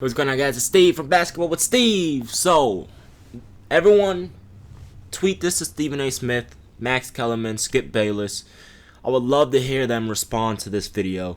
What's going on, guys? It's Steve from Basketball with Steve. So, everyone, tweet this to Stephen A. Smith, Max Kellerman, Skip Bayless. I would love to hear them respond to this video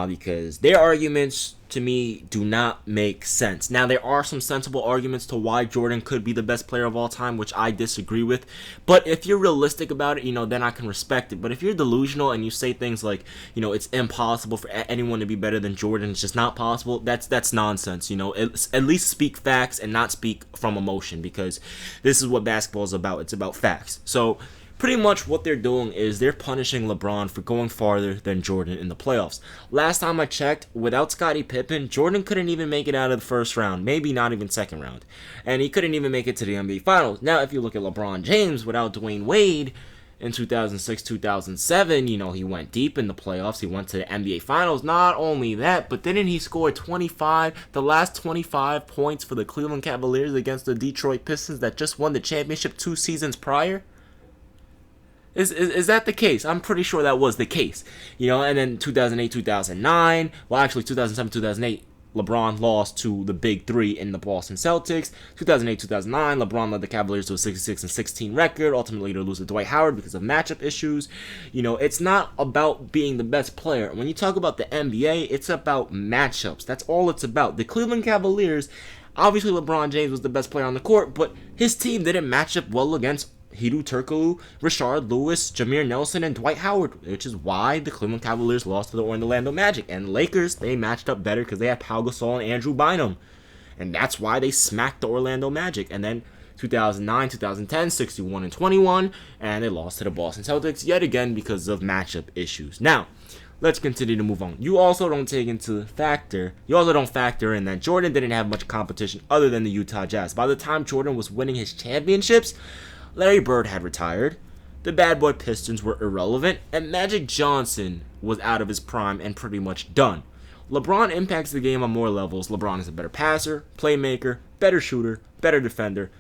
because their arguments, to me, do not make sense. Now, there are some sensible arguments to why Jordan could be the best player of all time, which I disagree with. But if you're realistic about it, then I can respect it. But if you're delusional and you say things like, it's impossible for anyone to be better than Jordan, it's just not possible, that's nonsense. At least speak facts and not speak from emotion, because this is what basketball is about. It's about facts. So, pretty much what they're doing is they're punishing LeBron for going farther than Jordan in the playoffs. Last time I checked, without Scottie Pippen, Jordan couldn't even make it out of the first round, maybe not even second round. And he couldn't even make it to the NBA Finals. Now, if you look at LeBron James, without Dwyane Wade in 2006, 2007, he went deep in the playoffs. He went to the NBA Finals. Not only that, but didn't he score the last 25 points for the Cleveland Cavaliers against the Detroit Pistons that just won the championship 2 seasons prior? Is that the case? I'm pretty sure that was the case. And then 2008, 2009, well, actually 2007, 2008, LeBron lost to the Big Three in the Boston Celtics. 2008, 2009, LeBron led the Cavaliers to a 66-16 record, ultimately to lose to Dwight Howard because of matchup issues. It's not about being the best player. When you talk about the NBA, it's about matchups. That's all it's about. The Cleveland Cavaliers, obviously LeBron James was the best player on the court, but his team didn't match up well against Hedo Turkoglu, Rashard Lewis, Jameer Nelson, and Dwight Howard, which is why the Cleveland Cavaliers lost to the Orlando Magic. And Lakers, they matched up better because they had Pau Gasol and Andrew Bynum. And that's why they smacked the Orlando Magic. And then 2009, 2010, 61-21, and they lost to the Boston Celtics yet again because of matchup issues. Now, let's continue to move on. You also don't factor in that Jordan didn't have much competition other than the Utah Jazz. By the time Jordan was winning his championships, Larry Bird had retired, the bad boy Pistons were irrelevant, and Magic Johnson was out of his prime and pretty much done. LeBron impacts the game on more levels. LeBron is a better passer, playmaker, better shooter, better defender.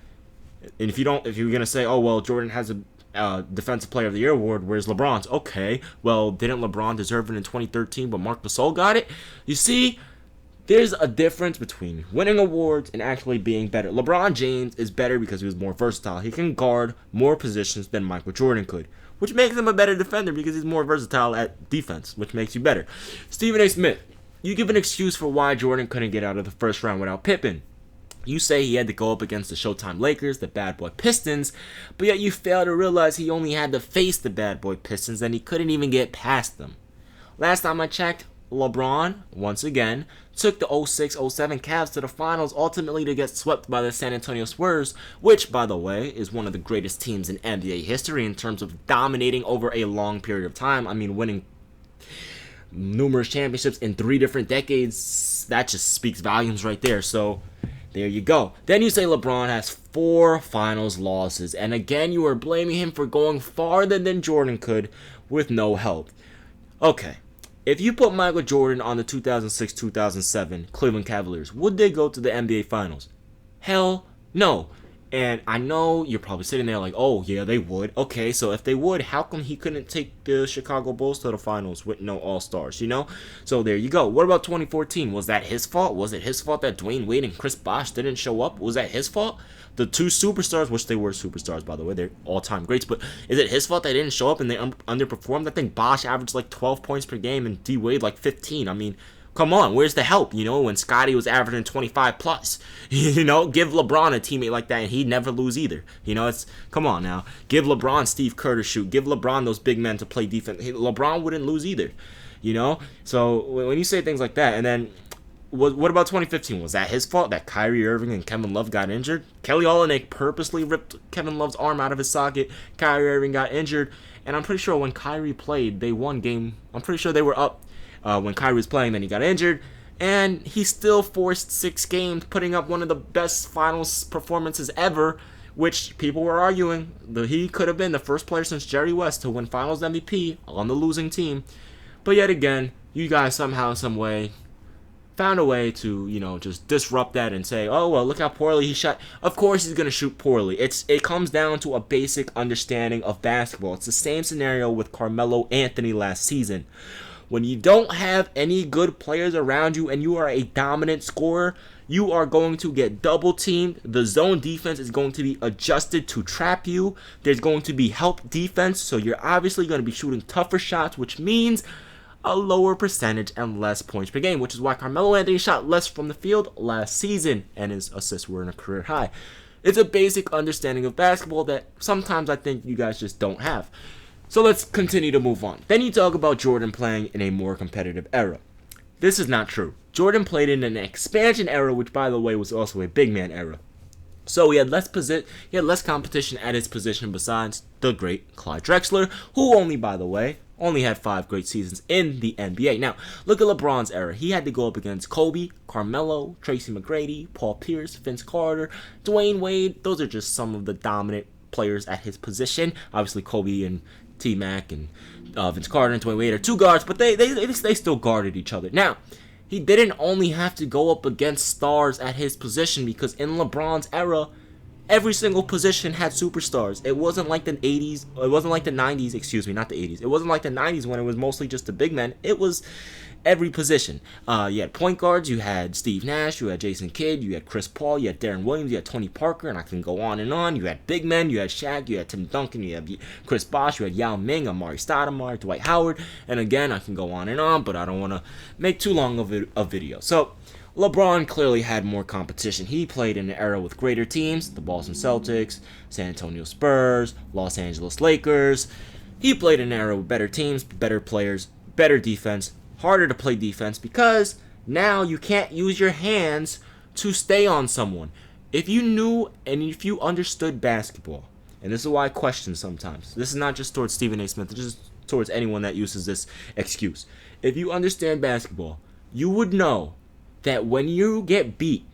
And if you're gonna say, oh well, Jordan has a Defensive Player of the Year award, where's LeBron's? Okay, well, didn't LeBron deserve it in 2013, but Marc Gasol got it? You see, there's a difference between winning awards and actually being better. LeBron James is better because he was more versatile. He can guard more positions than Michael Jordan could, which makes him a better defender because he's more versatile at defense, which makes you better. Stephen A. Smith, you give an excuse for why Jordan couldn't get out of the first round without Pippen. You say he had to go up against the Showtime Lakers, the bad boy Pistons, but yet you fail to realize he only had to face the bad boy Pistons and he couldn't even get past them. Last time I checked, LeBron, once again, took the 06-07 Cavs to the finals, ultimately to get swept by the San Antonio Spurs, which, by the way, is one of the greatest teams in NBA history in terms of dominating over a long period of time. I mean, winning numerous championships in 3 different decades, that just speaks volumes right there. So, there you go. Then you say LeBron has 4 finals losses, and again, you are blaming him for going farther than Jordan could with no help. Okay. If you put Michael Jordan on the 2006-2007 Cleveland Cavaliers, would they go to the NBA Finals? Hell no. And I know you're probably sitting there like, oh, yeah, they would. Okay, so if they would, how come he couldn't take the Chicago Bulls to the finals with no All-Stars, So there you go. What about 2014? Was that his fault? Was it his fault that Dwyane Wade and Chris Bosh didn't show up? Was that his fault? The 2 superstars, which they were superstars, by the way, they're all-time greats, but is it his fault they didn't show up and they underperformed? I think Bosh averaged like 12 points per game and D. Wade like 15. I mean, come on, where's the help, when Scottie was averaging 25 plus? Give LeBron a teammate like that and he'd never lose either. Come on now. Give LeBron Steve Kerr to shoot. Give LeBron those big men to play defense. LeBron wouldn't lose either, So when you say things like that, and then what about 2015? Was that his fault that Kyrie Irving and Kevin Love got injured? Kelly Olynyk purposely ripped Kevin Love's arm out of his socket. Kyrie Irving got injured, and I'm pretty sure when Kyrie played, they won game. I'm pretty sure they were up when Kyrie was playing, then he got injured, and he still forced 6 games, putting up one of the best finals performances ever, which people were arguing that he could have been the first player since Jerry West to win finals MVP on the losing team. But yet again, you guys somehow, some way, found a way to, just disrupt that and say, oh, well, look how poorly he shot. Of course he's going to shoot poorly. It comes down to a basic understanding of basketball. It's the same scenario with Carmelo Anthony last season. When you don't have any good players around you and you are a dominant scorer, you are going to get double teamed. The zone defense is going to be adjusted to trap you. There's going to be help defense, so you're obviously going to be shooting tougher shots, which means a lower percentage and less points per game, which is why Carmelo Anthony shot less from the field last season and his assists were in a career high. It's a basic understanding of basketball that sometimes I think you guys just don't have. So let's continue to move on. Then you talk about Jordan playing in a more competitive era. This is not true. Jordan played in an expansion era, which by the way was also a big man era. So he had less competition at his position besides the great Clyde Drexler, who only had 5 great seasons in the NBA. Now, look at LeBron's era. He had to go up against Kobe, Carmelo, Tracy McGrady, Paul Pierce, Vince Carter, Dwyane Wade. Those are just some of the dominant players at his position. Obviously, Kobe and T-Mac and Vince Carter and Dwyane Wade are 2 guards, but they still guarded each other. Now, he didn't only have to go up against stars at his position because in LeBron's era, every single position had superstars. It wasn't like the 80s. It wasn't like the 90s. Excuse me, not the 80s. It wasn't like the 90s when it was mostly just the big men. It was every position. You had point guards. You had Steve Nash. You had Jason Kidd. You had Chris Paul. You had Darren Williams. You had Tony Parker. And I can go on and on. You had big men. You had Shaq. You had Tim Duncan. You had Chris Bosh. You had Yao Ming, Amari Stoudemire, Dwight Howard. And again, I can go on and on, but I don't want to make too long of a video. So LeBron clearly had more competition. He played in an era with greater teams, the Boston Celtics, San Antonio Spurs, Los Angeles Lakers. He played in an era with better teams, better players, better defense, harder to play defense because now you can't use your hands to stay on someone. If you knew and if you understood basketball, and this is why I question sometimes, this is not just towards Stephen A. Smith, this is towards anyone that uses this excuse. If you understand basketball, you would know that when you get beat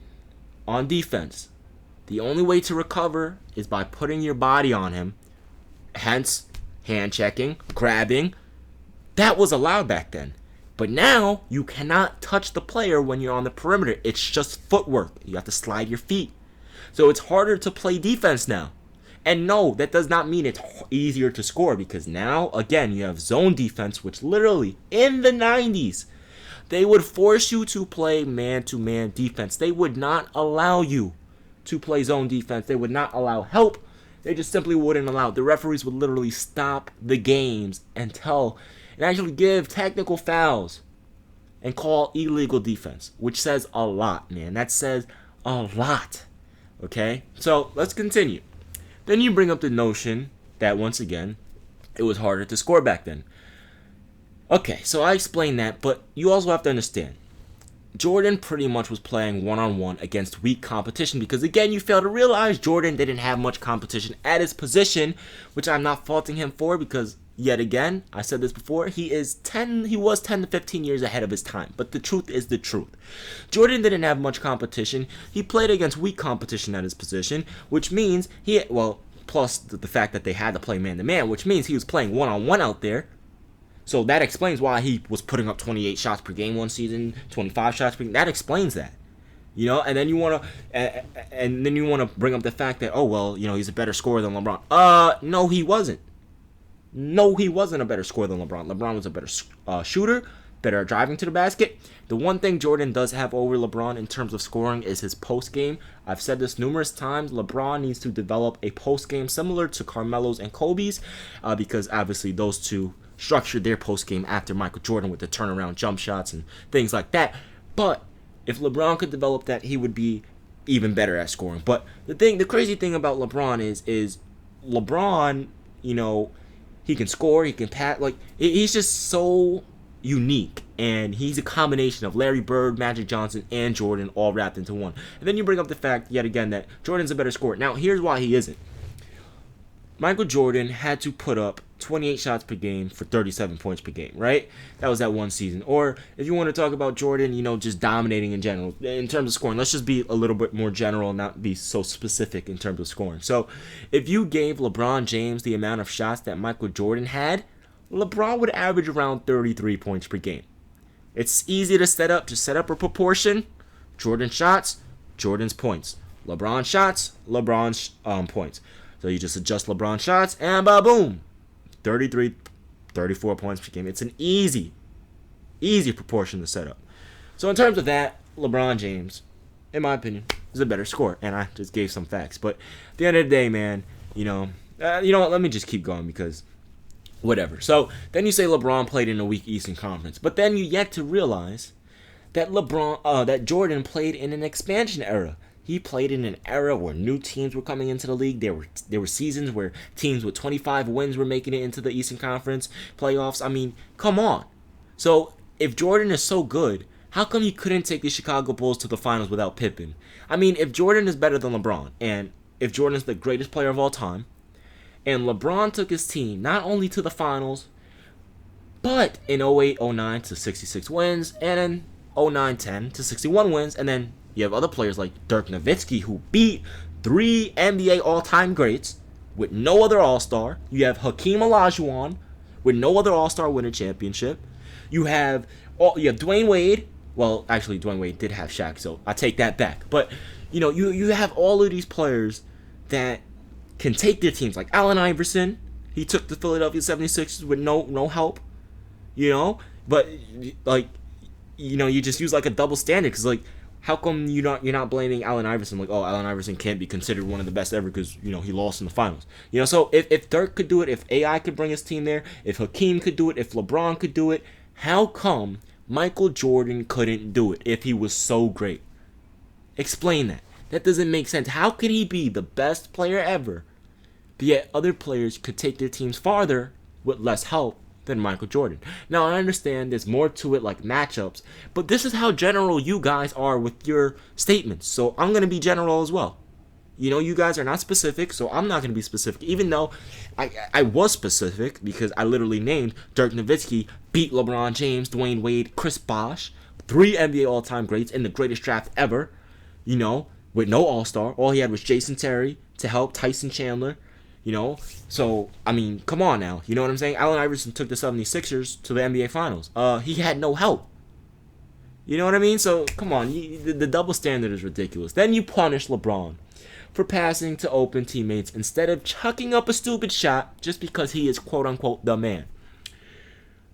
on defense, the only way to recover is by putting your body on him, hence hand checking, grabbing. That was allowed back then. But now you cannot touch the player when you're on the perimeter. It's just footwork. You have to slide your feet. So it's harder to play defense now. And no, that does not mean it's easier to score because now, again, you have zone defense, which literally in the 90s, they would force you to play man-to-man defense. They would not allow you to play zone defense. They would not allow help. They just simply wouldn't allow. The referees would literally stop the games and actually give technical fouls and call illegal defense, which says a lot, man. That says a lot. Okay? So let's continue. Then you bring up the notion that, once again, it was harder to score back then. Okay, so I explained that, but you also have to understand, Jordan pretty much was playing one-on-one against weak competition because, again, you fail to realize Jordan didn't have much competition at his position, which I'm not faulting him for because, yet again, I said this before, he was 10 to 15 years ahead of his time, but the truth is the truth. Jordan didn't have much competition. He played against weak competition at his position, which means plus the fact that they had to play man-to-man, which means he was playing one-on-one out there. So that explains why he was putting up 28 shots per game one season, 25 shots per game. That explains that. And then you want to bring up the fact that, he's a better scorer than LeBron. No, he wasn't. No, he wasn't a better scorer than LeBron. LeBron was a better shooter, better at driving to the basket. The one thing Jordan does have over LeBron in terms of scoring is his post game. I've said this numerous times. LeBron needs to develop a post game similar to Carmelo's and Kobe's, because obviously those two structured their post game after Michael Jordan with the turnaround jump shots and things like that. But if LeBron could develop that, he would be even better at scoring. But the crazy thing about LeBron is LeBron, he can score, he can pass, he's just so unique, and he's a combination of Larry Bird, Magic Johnson, and Jordan all wrapped into one. And then you bring up the fact yet again that Jordan's a better scorer. Now here's why he isn't. Michael Jordan had to put up 28 shots per game for 37 points per game, right? That was that one season. Or if you want to talk about Jordan, just dominating in general, in terms of scoring, let's just be a little bit more general and not be so specific in terms of scoring. So if you gave LeBron James the amount of shots that Michael Jordan had, LeBron would average around 33 points per game. It's easy to set up. Just set up a proportion. Jordan shots, Jordan's points. LeBron shots, LeBron's points. So you just adjust LeBron shots, and boom, 33, 34 points per game. It's an easy Easy proportion to set up. So in terms of that, LeBron James, in my opinion, is a better scorer. And I just gave some facts. But at the end of the day, man, you know what? Let me just keep going because whatever. So then you say LeBron played in a weak Eastern Conference. But then you yet to realize that that Jordan played in an expansion era. He played in an era where new teams were coming into the league. There were seasons where teams with 25 wins were making it into the Eastern Conference playoffs. I mean, come on. So if Jordan is so good, how come he couldn't take the Chicago Bulls to the finals without Pippen? I mean, if Jordan is better than LeBron, and if Jordan is the greatest player of all time, and LeBron took his team not only to the finals, but in 08-09 to 66 wins, and in 09-10 to 61 wins, and then you have other players like Dirk Nowitzki who beat 3 NBA all-time greats with no other All-Star. You have Hakeem Olajuwon with no other All-Star win a championship. You have Dwyane Wade. Well, actually, Dwyane Wade did have Shaq, so I take that back. But you have all of these players that can take their teams, like Allen Iverson. He took the Philadelphia 76ers with no help. But you just use like a double standard because how come you're not blaming Allen Iverson? Like, oh, Allen Iverson can't be considered one of the best ever because he lost in the finals. So if Dirk could do it, if AI could bring his team there, if Hakeem could do it, if LeBron could do it, how come Michael Jordan couldn't do it if he was so great? Explain that. That doesn't make sense. How could he be the best player ever, but yet other players could take their teams farther with less help than Michael Jordan? Now, I understand there's more to it, like matchups, but this is how general you guys are with your statements, so I'm going to be general as well. You guys are not specific, so I'm not going to be specific, even though I was specific because I literally named Dirk Nowitzki beat LeBron James, Dwyane Wade, Chris Bosh, 3 NBA all-time greats in the greatest draft ever, with no All-Star. All he had was Jason Terry to help, Tyson Chandler, So, I mean, come on now. You know what I'm saying? Allen Iverson took the 76ers to the NBA Finals. He had no help. You know what I mean? So, come on. The double standard is ridiculous. Then you punish LeBron for passing to open teammates instead of chucking up a stupid shot just because he is quote-unquote the man.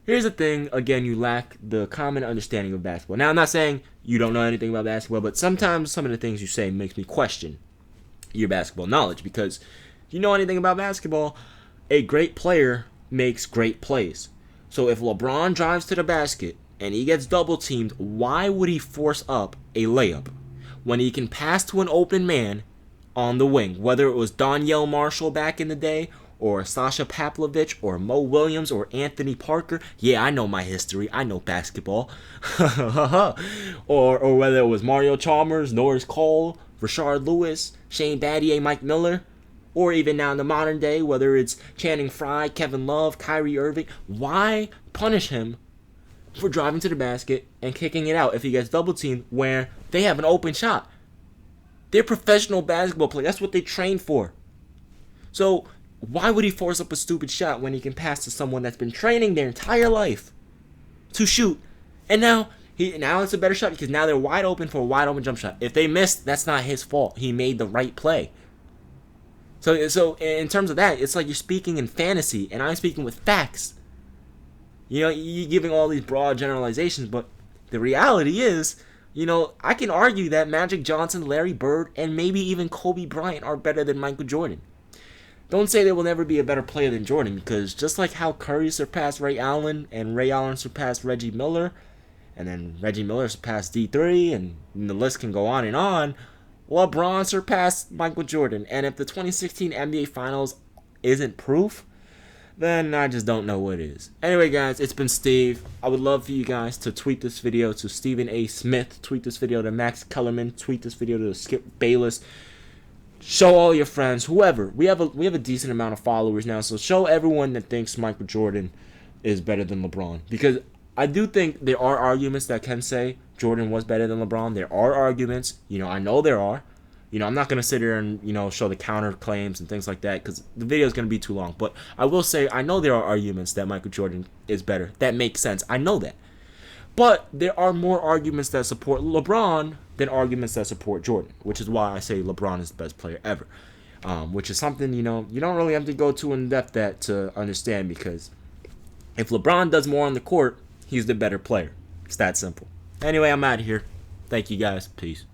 Here's the thing. Again, you lack the common understanding of basketball. Now, I'm not saying you don't know anything about basketball, but sometimes some of the things you say makes me question your basketball knowledge because if you know anything about basketball, a great player makes great plays. So if LeBron drives to the basket and he gets double teamed, why would he force up a layup when he can pass to an open man on the wing? Whether it was Donyell Marshall back in the day, or Sasha Pavlovich, or Mo Williams, or Anthony Parker. Yeah, I know my history. I know basketball. or whether it was Mario Chalmers, Norris Cole, Rashard Lewis, Shane Battier, Mike Miller, or even now in the modern day, whether it's Channing Frye, Kevin Love, Kyrie Irving. Why punish him for driving to the basket and kicking it out if he gets double teamed where they have an open shot? They're professional basketball players. That's what they train for. So why would he force up a stupid shot when he can pass to someone that's been training their entire life to shoot? And now it's a better shot because now they're wide open for a wide open jump shot. If they missed, that's not his fault. He made the right play. So in terms of that, it's like you're speaking in fantasy and I'm speaking with facts. You're giving all these broad generalizations, but the reality is, I can argue that Magic Johnson, Larry Bird, and maybe even Kobe Bryant are better than Michael Jordan. Don't say there will never be a better player than Jordan, because just like how Curry surpassed Ray Allen, and Ray Allen surpassed Reggie Miller, and then Reggie Miller surpassed D3, and the list can go on, LeBron surpassed Michael Jordan. And if the 2016 NBA Finals isn't proof, then I just don't know what is. Anyway, guys, it's been Steve. I would love for you guys to tweet this video to Stephen A. Smith, tweet this video to Max Kellerman, tweet this video to Skip Bayless. Show all your friends, whoever. We have a decent amount of followers now, so show everyone that thinks Michael Jordan is better than LeBron. Because I do think there are arguments that can say Jordan was better than LeBron. There are arguments. I know there are. I'm not going to sit here and, show the counter claims and things like that because the video is going to be too long. But I will say I know there are arguments that Michael Jordan is better. That makes sense. I know that. But there are more arguments that support LeBron than arguments that support Jordan, which is why I say LeBron is the best player ever, which is something, you don't really have to go too in-depth to understand because if LeBron does more on the court, He's the better player. It's that simple. Anyway, I'm out of here. Thank you guys. Peace.